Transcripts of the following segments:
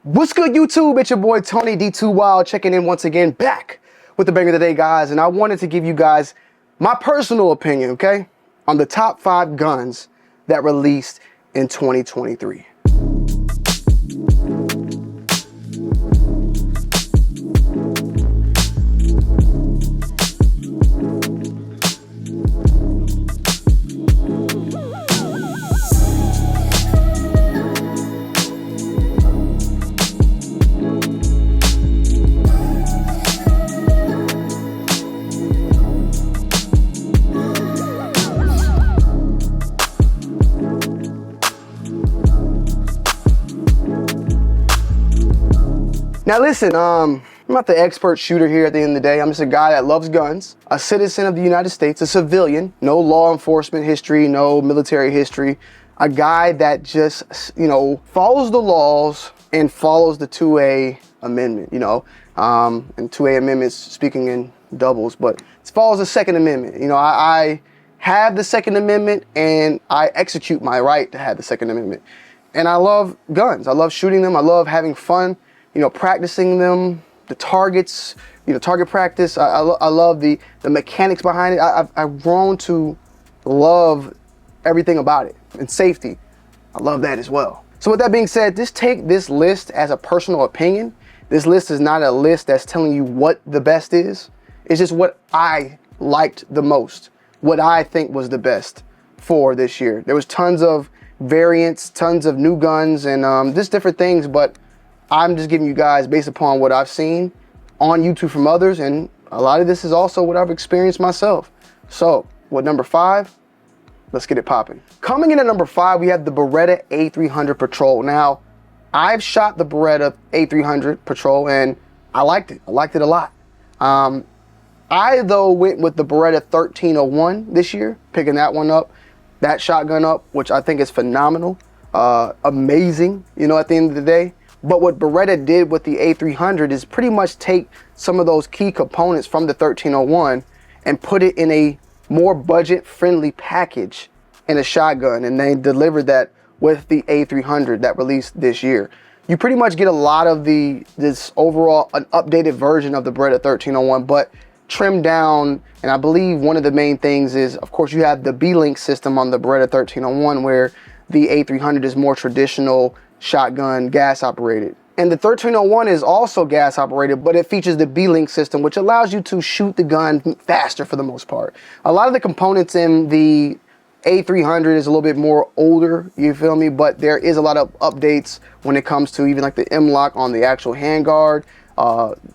What's good, YouTube? It's your boy Tony D2 Wild checking in once again, back with the banger of the day, guys. And I wanted to give you guys my personal opinion, okay, on the top 5 guns that released in 2023. Now listen, I'm not the expert shooter here at the end of the day. I'm just a guy that loves guns, a citizen of the United States, a civilian, no law enforcement history, no military history, a guy that just, follows the laws and follows the 2A amendment, and 2A amendments speaking in doubles, but it follows the Second Amendment. I have the Second Amendment and I execute my right to have the Second Amendment. And I love guns. I love shooting them. I love having fun. Practicing them, the targets, target practice. I love the mechanics behind it. I've grown to love everything about it. And safety, I love that as well. So with that being said, just take this list as a personal opinion. This list is not a list that's telling you what the best is. It's just what I liked the most, what I think was the best for this year. There was tons of variants, tons of new guns, and just different things, but I'm just giving you guys based upon what I've seen on YouTube from others, and a lot of this is also what I've experienced myself. So, with number 5, let's get it popping. Coming in at number 5, we have the Beretta A300 Patrol. Now, I've shot the Beretta A300 Patrol, and I liked it. I liked it a lot. I, though, went with the Beretta 1301 this year, picking that one up, that shotgun up, which I think is phenomenal, amazing, at the end of the day. But what Beretta did with the A300 is pretty much take some of those key components from the 1301 and put it in a more budget-friendly package in a shotgun, and they delivered that with the A300 that released this year. You pretty much get a lot of this overall an updated version of the Beretta 1301, but trimmed down. And I believe one of the main things is, of course, you have the B-Link system on the Beretta 1301, where the A300 is more traditional shotgun, gas operated. And the 1301 is also gas operated, but it features the B-Link system, which allows you to shoot the gun faster for the most part. A lot of the components in the A300 is a little bit more older, you feel me? But there is a lot of updates when it comes to even like the M-Lock on the actual handguard.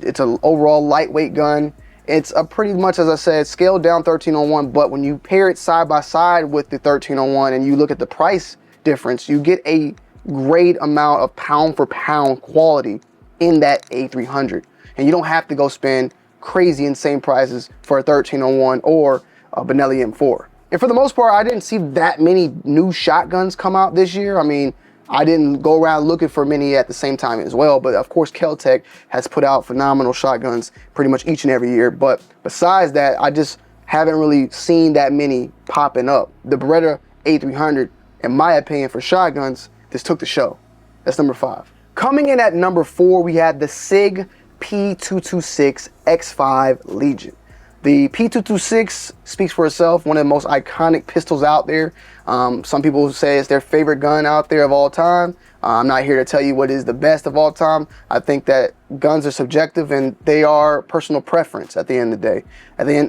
It's an overall lightweight gun. It's a pretty much, as I said, scaled down 1301, but when you pair it side by side with the 1301 and you look at the price difference, you get a great amount of pound for pound quality in that A300, and you don't have to go spend crazy insane prices for a 1301 or a Benelli M4. And for the most part, I didn't see that many new shotguns come out this year. I mean, I didn't go around looking for many at the same time as well, but of course Kel-Tec has put out phenomenal shotguns pretty much each and every year. But besides that, I just haven't really seen that many popping up. The Beretta A300, in my opinion, for shotguns, this took the show. That's number 5. Coming in at number 4, we had the Sig P226 X5 Legion. The P226 speaks for itself, one of the most iconic pistols out there. Some people say it's their favorite gun out there of all time. I'm not here to tell you what is the best of all time. I think that guns are subjective and they are personal preference at the end of the day.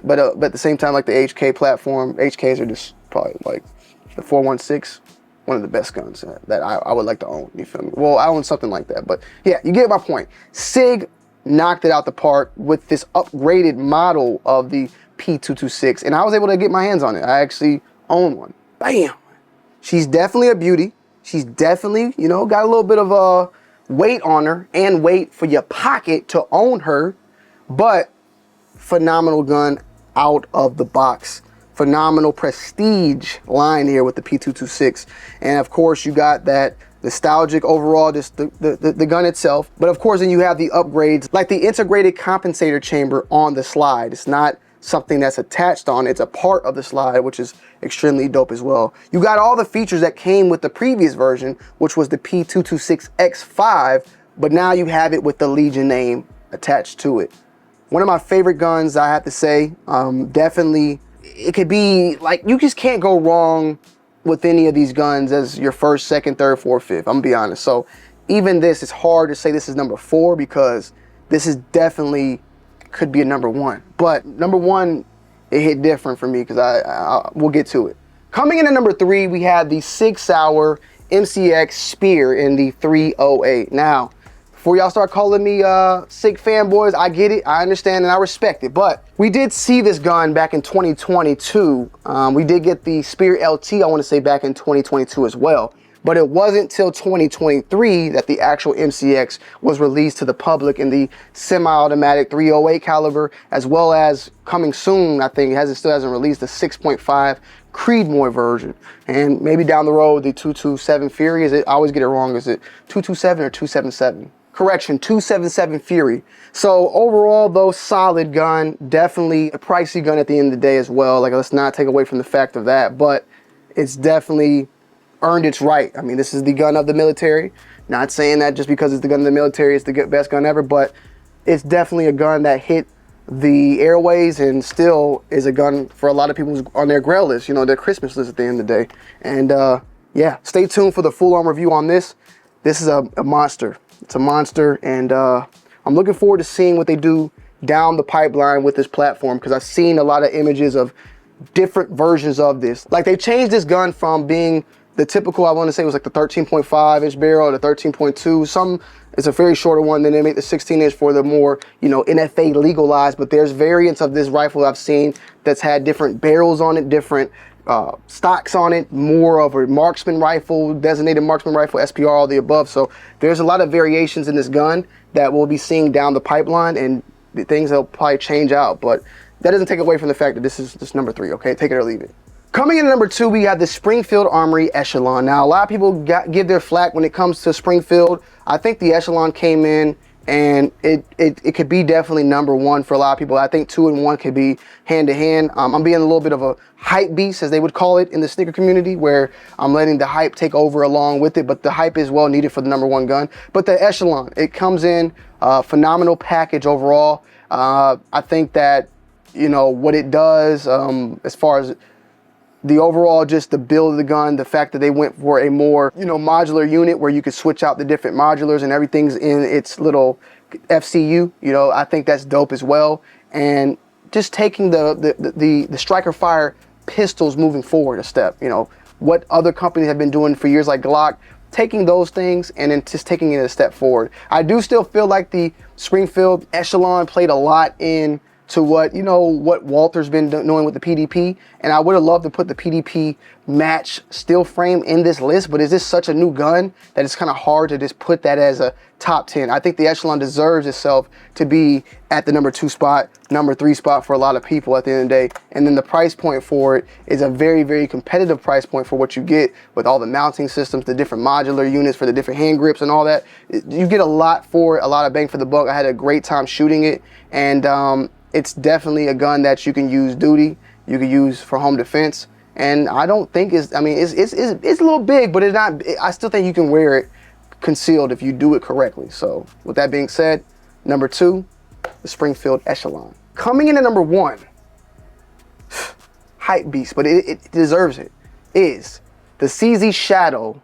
But at the same time, like the HK platform, HKs are just probably like the 416. One of the best guns that I would like to own, you feel me? Well, I own something like that, but yeah, you get my point. Sig knocked it out the park with this upgraded model of the P226, and I was able to get my hands on it. I actually own one. Bam! She's definitely a beauty. She's definitely, got a little bit of a weight on her and weight for your pocket to own her, but phenomenal gun out of the box. Phenomenal prestige line here with the P226, and of course you got that nostalgic overall, just the gun itself. But of course then you have the upgrades like the integrated compensator chamber on the slide. It's not something that's attached on, it's a part of the slide, which is extremely dope as well. You got all the features that came with the previous version, which was the P226 X5, but now you have it with the Legion name attached to it. One of my favorite guns, I have to say. Definitely, it could be like, you just can't go wrong with any of these guns as your first, second, third, fourth, fifth. I'm gonna be honest. So even this, it's hard to say this is number 4 because this is definitely could be a number 1. But number 1, it hit different for me because we'll get to it. Coming in at number 3, we have the Sig Sauer MCX Spear in the 308. Now, before y'all start calling me Sig fanboys, I get it, I understand, and I respect it. But we did see this gun back in 2022. We did get the Spear LT, I want to say, back in 2022 as well. But it wasn't till 2023 that the actual MCX was released to the public in the semi-automatic 308 caliber, as well as coming soon, I think, still hasn't released the 6.5 Creedmoor version. And maybe down the road, the 227 Fury, I always get it wrong, is it 227 or 277? Correction, 277 Fury. So overall, though, solid gun, definitely a pricey gun at the end of the day as well. Like, let's not take away from the fact of that, but it's definitely earned its right. I mean, this is the gun of the military. Not saying that just because it's the gun of the military, it's the best gun ever, but it's definitely a gun that hit the airways and still is a gun for a lot of people on their grail list, you know, their Christmas list at the end of the day. And yeah, stay tuned for the full-on review on this. This is a monster. It's a monster, and I'm looking forward to seeing what they do down the pipeline with this platform, because I've seen a lot of images of different versions of this. Like, they changed this gun from being the typical, I want to say, was like the 13.5 inch barrel, the 13.2. It's a very shorter one. Then they make the 16 inch for the more, you know, NFA legalized. But there's variants of this rifle I've seen that's had different barrels on it, different stocks on it, more of a marksman rifle, designated marksman rifle, SPR, all the above. So there's a lot of variations in this gun that we'll be seeing down the pipeline, and the things that'll probably change out. But that doesn't take away from the fact that this is just number 3. Okay, take it or leave it. Coming in at number 2, we have the Springfield Armory Echelon. Now, a lot of people give their flack when it comes to Springfield. I think the Echelon came in, and it could be definitely number 1 for a lot of people. I think 2 and 1 could be hand to hand. I'm being a little bit of a hype beast, as they would call it in the sneaker community, where I'm letting the hype take over along with it, but the hype is well needed for the number 1 gun. But the Echelon, it comes in phenomenal package overall. I think that, you know, what it does as far as the overall, just the build of the gun, the fact that they went for a more, you know, modular unit where you could switch out the different modulars and everything's in its little FCU, you know, I think that's dope as well. And just taking the striker fire pistols moving forward a step, you know, what other companies have been doing for years, like Glock, taking those things and then just taking it a step forward. I do still feel like the Springfield Echelon played a lot in to what, you know, what Walter's been doing with the PDP, and I would have loved to put the PDP match steel frame in this list, but is this such a new gun that it's kind of hard to just put that as a top 10. I think the Echelon deserves itself to be at the number 2 spot, number 3 spot for a lot of people at the end of the day. And then the price point for it is a very, very competitive price point for what you get with all the mounting systems, the different modular units for the different hand grips and all that. You get a lot for it, a lot of bang for the buck. I had a great time shooting it, and it's definitely a gun that you can use duty, you can use for home defense, and I don't think it's, I mean, it's a little big, but it's not, I still think you can wear it concealed if you do it correctly. So with that being said, number 2, the Springfield Echelon. Coming in at number 1, hype beast, but it deserves it, is the CZ Shadow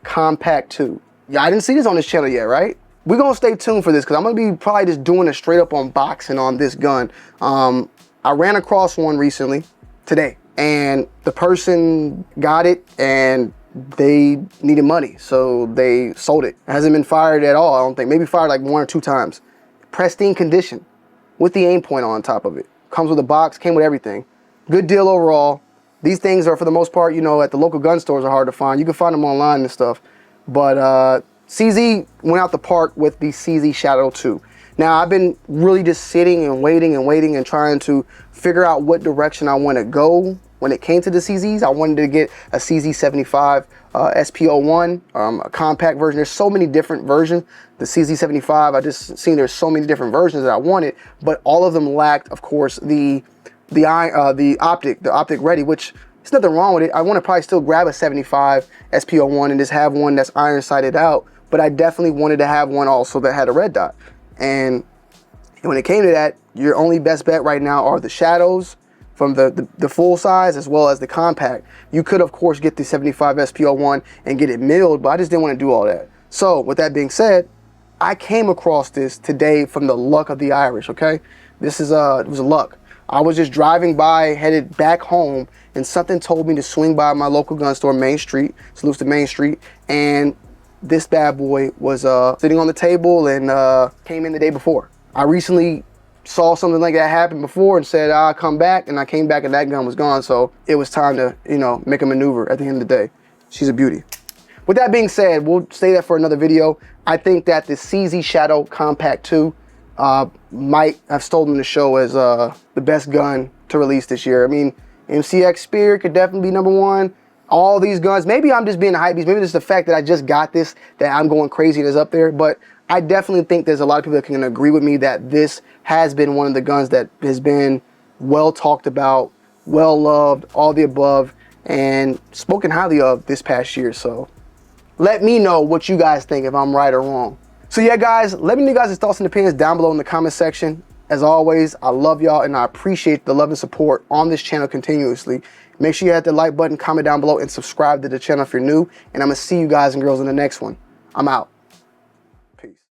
Compact 2. Yeah, I didn't see this on this channel yet, right? We're gonna stay tuned for this because I'm gonna be probably just doing a straight up unboxing on this gun. I ran across one recently, today, and the person got it and they needed money, so they sold it. It hasn't been fired at all, I don't think. Maybe fired like 1 or 2 times. Pristine condition with the aim point on top of it. Comes with a box, came with everything. Good deal overall. These things are, for the most part, you know, at the local gun stores are hard to find. You can find them online and stuff, but CZ went out the park with the CZ Shadow 2. Now, I've been really just sitting and waiting and trying to figure out what direction I want to go when it came to the CZs. I wanted to get a CZ75 SPO1, a compact version. There's so many different versions. The CZ75, I just seen there's so many different versions that I wanted, but all of them lacked, of course, the optic ready, which there's nothing wrong with it. I want to probably still grab a 75 SPO1 and just have one that's iron sighted out but I definitely wanted to have one also that had a red dot. And when it came to that, your only best bet right now are the shadows from the full size as well as the compact. You could of course get the 75 SP01 and get it milled, but I just didn't want to do all that. So with that being said, I came across this today from the luck of the Irish, okay? This is it was a luck. I was just driving by, headed back home, and something told me to swing by my local gun store, Main Street, salutes to Main Street, and this bad boy was sitting on the table and came in the day before. I recently saw something like that happen before and said I'll come back, and I came back and that gun was gone, so it was time to, you know, make a maneuver at the end of the day. She's a beauty. With that being said, we'll stay there for another video. I think that the CZ Shadow Compact 2 might have stolen the show as the best gun to release this year. I mean, MCX Spear could definitely be #1. All these guns, maybe I'm just being a hype beast, maybe it's the fact that I just got this that I'm going crazy and it's up there, but I definitely think there's a lot of people that can agree with me that this has been one of the guns that has been well talked about, well loved, all the above, and spoken highly of this past year. So let me know what you guys think, if I'm right or wrong. So yeah, guys, let me know you guys' thoughts and opinions down below in the comment section. As always, I love y'all and I appreciate the love and support on this channel continuously. Make sure you hit the like button, comment down below, and subscribe to the channel if you're new. And I'm gonna see you guys and girls in the next one. I'm out.